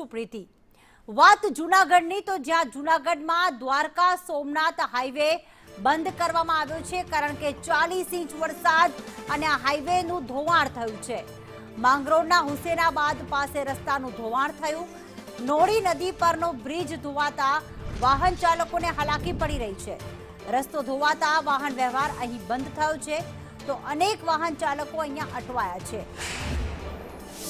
છું પ્રીતિ। વાત જૂનાગઢની તો જ્યાં જૂનાગઢમાં દ્વારકા સોમનાથ હાઈવે બંધ કરવામાં આવ્યો છે કારણ કે 40 ઇંચ વરસાદ અને આ હાઈવેનું ધોવાણ થયું છે। માંગરોળના હુસેનાબાદ પાસે રસ્તાનું ધોવાણ થયું। નોળી નદી પરનો બ્રિજ ધોવાતા વાહન ચાલકોને હાલાકી પડી રહી છે। રસ્તો ધોવાતા વાહન વ્યવહાર અહીં બંધ થયો છે તો અનેક વાહન ચાલકો અહીંયા અટવાયા છે।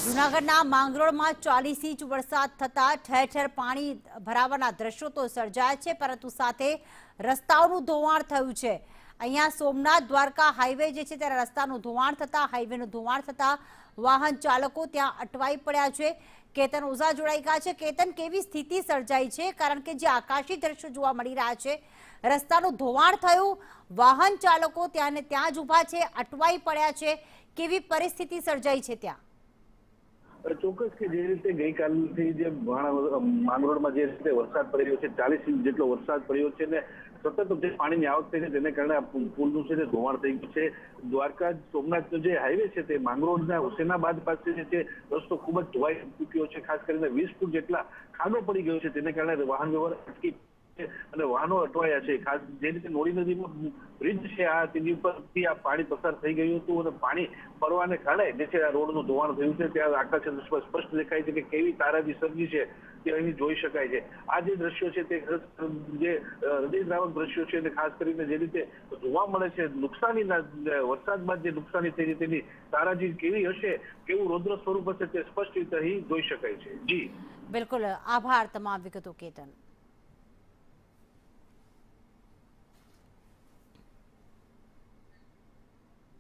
જૂનાગઢના માંગરોળમાં 40 ઇંચ વરસાદ થતા ઠેર ઠેર પાણી ભરાવાના દ્રશ્યો તો સર્જાયા છે પરંતુ સાથે રસ્તાઓનું ધોવાણ થયું છે। અહીંયા સોમનાથ દ્વારકા હાઈવે જે છે ત્યારે રસ્તાનું ધોવાણ થતા હાઈવેનું ધોવાણ થતા વાહન ચાલકો ત્યાં અટવાઈ પડ્યા છે। કેતન ઓઝા જોડાઈ ગયા છે। કેતન, કેવી સ્થિતિ સર્જાઈ છે? કારણ કે જે આકાશી દ્રશ્યો જોવા મળી રહ્યા છે, રસ્તાનું ધોવાણ થયું, વાહન ચાલકો ત્યાં ને ત્યાં જ ઊભા છે, અટવાઈ પડ્યા છે, કેવી પરિસ્થિતિ સર્જાઈ છે ત્યાં? ચોક્કસ કે જે રીતે ગઈકાલથી જે માંગરોળમાં જે રીતે વરસાદ પડી રહ્યો છે, 40 ઇંચ જેટલો વરસાદ પડ્યો છે ને સતત જે પાણીની આવક થઈ છે તેને કારણે પુલનું છે તે ધોવાણ થઈ ગયું છે। દ્વારકા સોમનાથનો જે હાઈવે છે તે માંગરોળના હુસેનાબાદ પાસે જે છે રસ્તો ખૂબ જ ધોવાઈ ચૂક્યો છે। ખાસ કરીને 20 ફૂટ જેટલા ખાડો પડી ગયો છે તેને કારણે વાહન વ્યવહાર અટકી અને વાહનો અટવાયા છે। ખાસ જે રીતે નોળી નદીમાં બ્રિજ છે આ તેની ઉપરથી આ પાણી પસાર થઈ ગયું હતું અને પાણી પડવાને કારણે જે છે આ રોડનું ધોવાણ થયું છે। ત્યાં આકાશ સ્પષ્ટ દેખાય છે કે કેવી તારાજી સર્જી છે તે અહીં જોઈ શકાય છે। આ જે દ્રશ્યો છે તે જે હૃદયદ્રાવક દ્રશ્યો છે અને ખાસ કરીને જે રીતે જોવા મળે છે નુકસાનીના વરસાદ બાદ જે નુકસાની થઈ તેની તારાજી કેવી હશે, કેવું રૌદ્ર સ્વરૂપ હશે તે સ્પષ્ટ રીતે અહીં જોઈ શકાય છે। જી બિલકુલ, આભાર તમામ વિગતો કેતન।